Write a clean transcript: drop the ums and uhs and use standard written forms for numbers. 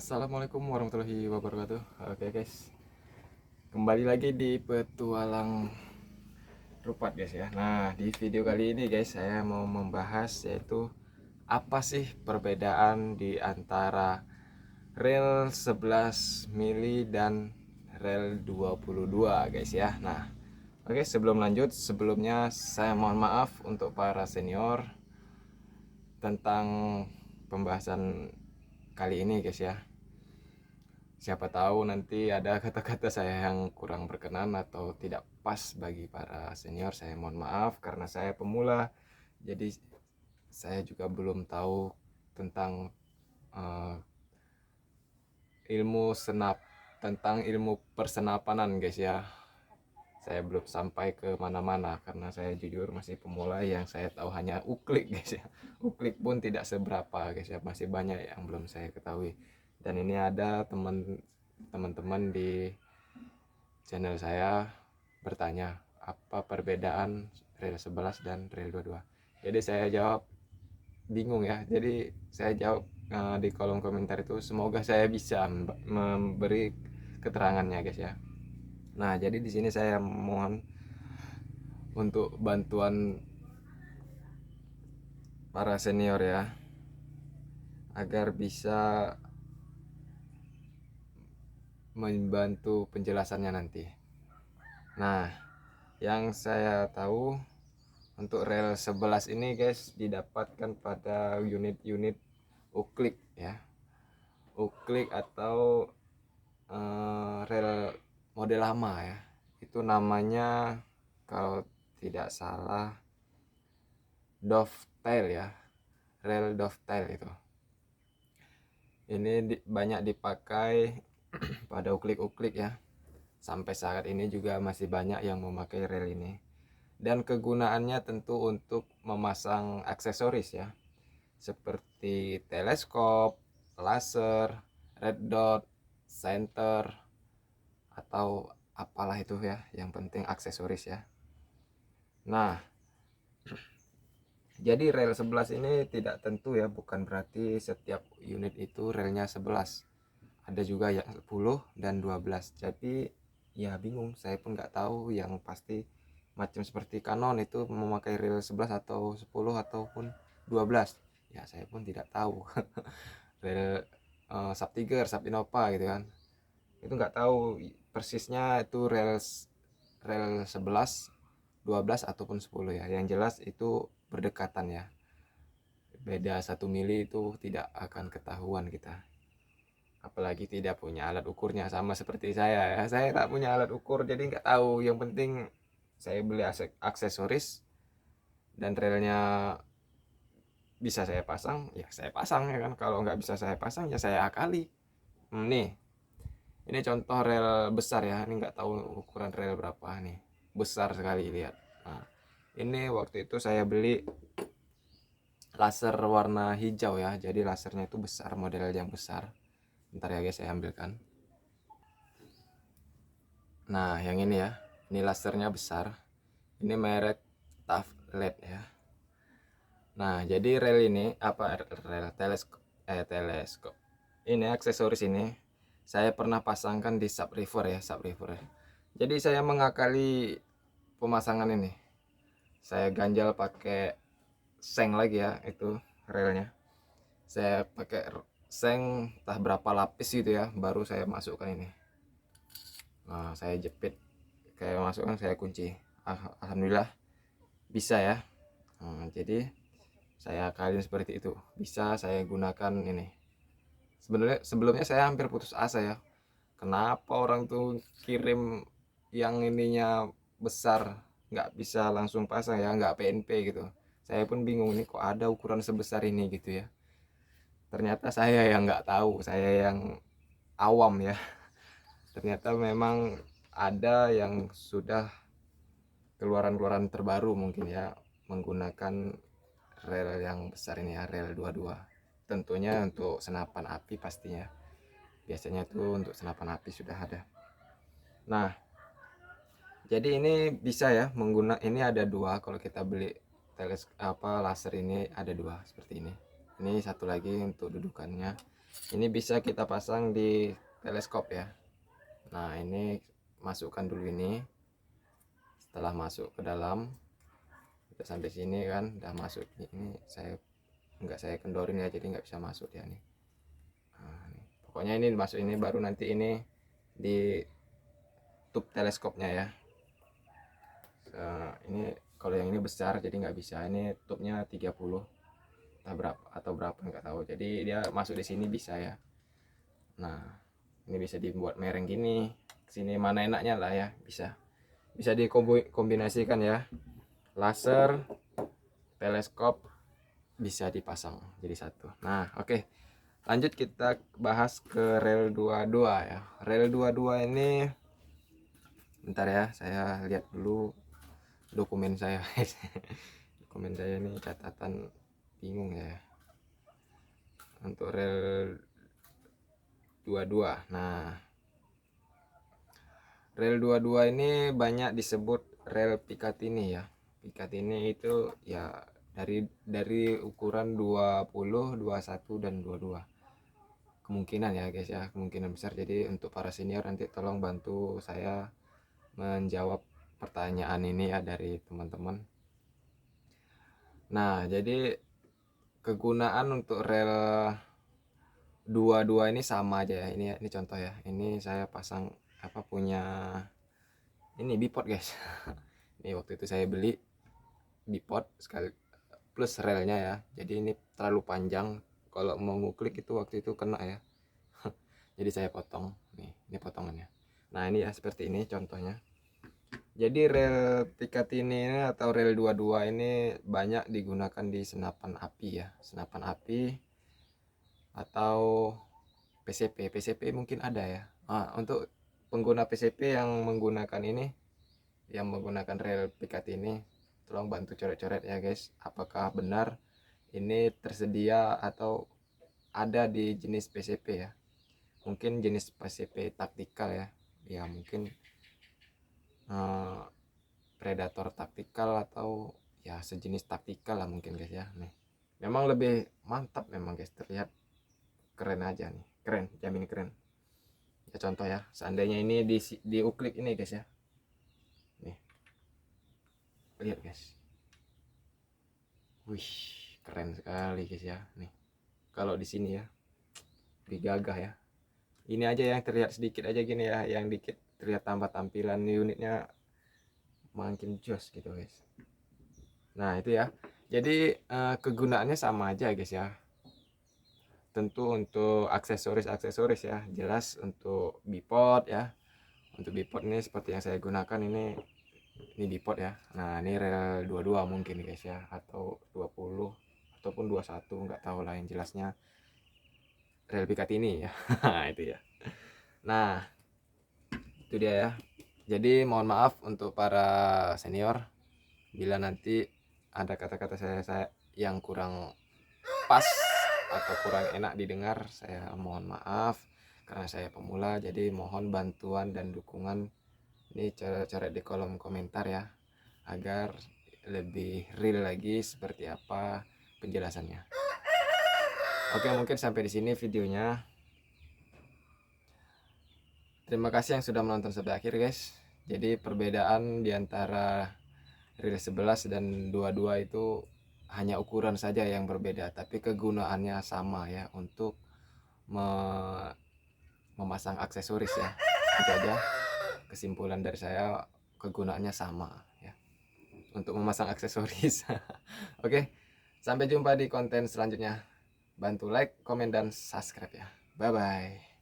Assalamualaikum warahmatullahi wabarakatuh. Oke guys, kembali lagi di petualang Rupat guys ya. Nah, di video kali ini guys, saya mau membahas yaitu apa sih perbedaan di antara rel 11 mili dan rel 22 guys ya. Nah, oke, sebelum lanjut, sebelumnya saya mohon maaf untuk para senior tentang pembahasan kali ini guys ya. Siapa tahu nanti ada kata-kata saya yang kurang berkenan atau tidak pas bagi para senior. Saya mohon maaf karena saya pemula. Jadi saya juga belum tahu tentang uh, ilmu senap tentang ilmu persenapanan guys ya. Saya belum sampai ke mana-mana karena saya jujur masih pemula, yang saya tahu hanya uklik guys ya. Uklik pun tidak seberapa guys ya, masih banyak yang belum saya ketahui. Dan ini ada teman-teman di channel saya bertanya apa perbedaan rel 11 dan rel 22. Jadi saya jawab bingung ya. Jadi saya jawab di kolom komentar itu, semoga saya bisa memberi keterangannya guys ya. Nah, jadi di sini saya mohon untuk bantuan para senior ya, agar bisa membantu penjelasannya nanti. Nah, yang saya tahu untuk rel 11 ini guys didapatkan pada unit-unit uklik ya. Uklik atau rel model lama ya. Itu namanya kalau tidak salah dovetail ya. Rel dovetail itu. Ini banyak dipakai pada uklik-uklik ya. Sampai saat ini juga masih banyak yang memakai rel ini. Dan kegunaannya tentu untuk memasang aksesoris ya, seperti teleskop, laser, red dot, center, atau apalah itu ya, yang penting aksesoris ya. Nah, jadi rel 11 ini tidak tentu ya, bukan berarti setiap unit itu relnya 11. Ada juga yang 10 dan 12. Jadi ya bingung, saya pun nggak tahu yang pasti. Macam seperti Canon itu memakai rel 11 atau 10 ataupun 12. Ya saya pun tidak tahu. Rel Sub Tiger, Sub Innova gitu kan. Itu nggak tahu persisnya itu rel 11, 12 ataupun 10 ya. Yang jelas itu berdekatan ya. Beda 1 mili itu tidak akan ketahuan kita. Apalagi tidak punya alat ukurnya, sama seperti saya ya. Saya tak punya alat ukur jadi nggak tahu. Yang penting saya beli aksesoris dan relnya bisa saya pasang, ya saya pasang ya kan. Kalau nggak bisa saya pasang ya saya akali. Nih, ini contoh rel besar ya. Ini nggak tahu ukuran rel berapa nih. Besar sekali, lihat. Nah, ini waktu itu saya beli laser warna hijau ya. Jadi lasernya itu besar, model yang besar. Bentar ya guys, saya ambilkan. Nah, yang ini ya. Ini lasernya besar. Ini merek TAF LED ya. Nah, jadi rel ini apa, rel teleskop. Ini aksesoris ini saya pernah pasangkan di subwoofer ya, subwoofer. Jadi saya mengakali pemasangan ini. Saya ganjal pakai seng lagi ya, itu relnya. Saya pakai seng entah berapa lapis gitu ya, baru saya masukkan ini. Nah, saya jepit, kayak masukkan, saya kunci. Alhamdulillah bisa ya. Jadi saya kalian seperti itu, bisa saya gunakan ini. Sebenarnya sebelumnya saya hampir putus asa ya, kenapa orang tuh kirim yang ininya besar nggak bisa langsung pasang ya, nggak PNP gitu. Saya pun bingung, nih kok ada ukuran sebesar ini gitu ya. Ternyata saya yang nggak tahu, saya yang awam ya. Ternyata memang ada yang sudah keluaran-keluaran terbaru mungkin ya, menggunakan rel yang besar ini ya, rel 22. Tentunya untuk senapan api pastinya. Biasanya itu untuk senapan api sudah ada. Nah, jadi ini bisa ya ini ada dua. Kalau kita beli laser ini ada dua seperti ini. Ini satu lagi untuk dudukannya. Ini bisa kita pasang di teleskop ya. Nah, ini masukkan dulu ini. Setelah masuk ke dalam, udah sampai sini kan, udah masuk. Ini saya kendorin ya, jadi nggak bisa masuk ya nih. Nah, nih. Pokoknya ini masuk ini, baru nanti ini di tube teleskopnya ya. Ini kalau yang ini besar jadi nggak bisa, ini tube-nya 30 atau berapa nggak tahu, jadi dia masuk di sini bisa ya. Nah, ini bisa dibuat mereng gini, sini mana enaknya lah ya, bisa dikombinasikan ya, laser, teleskop bisa dipasang jadi satu. Nah, oke. Lanjut kita bahas ke rel 22 ya. Rel 22 ini bentar ya, saya lihat dulu dokumen saya. Dokumen saya ini catatan bingung ya. Untuk rel 22. Nah, rel 22 ini banyak disebut rel Picatinny ya. Picatinny itu ya dari ukuran 20, 21 dan 22. Kemungkinan ya guys ya, kemungkinan besar. Jadi untuk para senior nanti tolong bantu saya menjawab pertanyaan ini ya dari teman-teman. Nah, jadi kegunaan untuk rel 22 ini sama aja ya. Ini contoh ya. Ini saya pasang punya ini bipod guys. Ini waktu itu saya beli bipod sekali plus relnya ya. Jadi ini terlalu panjang, kalau mau nguklik itu waktu itu kena ya. Jadi saya potong. Nih, ini potongannya. Nah, ini ya seperti ini contohnya. Jadi rel Picatinny atau rel 22 ini banyak digunakan di senapan api ya. Senapan api atau PCP mungkin ada ya. Nah, untuk pengguna PCP yang menggunakan ini, yang menggunakan rel Picatinny, tolong bantu coret-coret ya guys, apakah benar ini tersedia atau ada di jenis PCP ya. Mungkin jenis PCP taktikal ya, ya mungkin Predator taktikal atau ya sejenis taktikal lah mungkin guys ya. Nih, memang lebih mantap memang guys, terlihat keren aja nih, keren, jamin keren ya. Contoh ya, seandainya ini di uklik ini guys ya, nih lihat guys, wih keren sekali guys ya. Nih kalau di sini ya digagah ya, ini aja yang terlihat sedikit aja gini ya, yang dikit terlihat tambah tampilan unitnya makin jos gitu guys. Nah itu ya, jadi kegunaannya sama aja guys ya. Tentu untuk aksesoris ya jelas untuk bipod ya. Untuk bipod ini seperti yang saya gunakan ini bipod ya. Nah ini rel 22 mungkin guys ya, atau 20 ataupun 21 nggak tahu lah, yang jelasnya rel Picatinny ya. Itu ya. Nah itu dia ya. Jadi mohon maaf untuk para senior bila nanti ada kata-kata saya yang kurang pas atau kurang enak didengar, saya mohon maaf karena saya pemula. Jadi mohon bantuan dan dukungan ini coret-coret di kolom komentar ya, agar lebih real lagi seperti apa penjelasannya. Oke, mungkin sampai di sini videonya. Terima kasih yang sudah menonton sampai akhir guys. Jadi perbedaan diantara reel 11 dan 22 itu hanya ukuran saja yang berbeda, tapi kegunaannya sama ya, untuk memasang aksesoris ya. Itu aja kesimpulan dari saya, kegunaannya sama ya untuk memasang aksesoris. Oke, sampai jumpa di konten selanjutnya. Bantu like, komen, dan subscribe ya. Bye bye.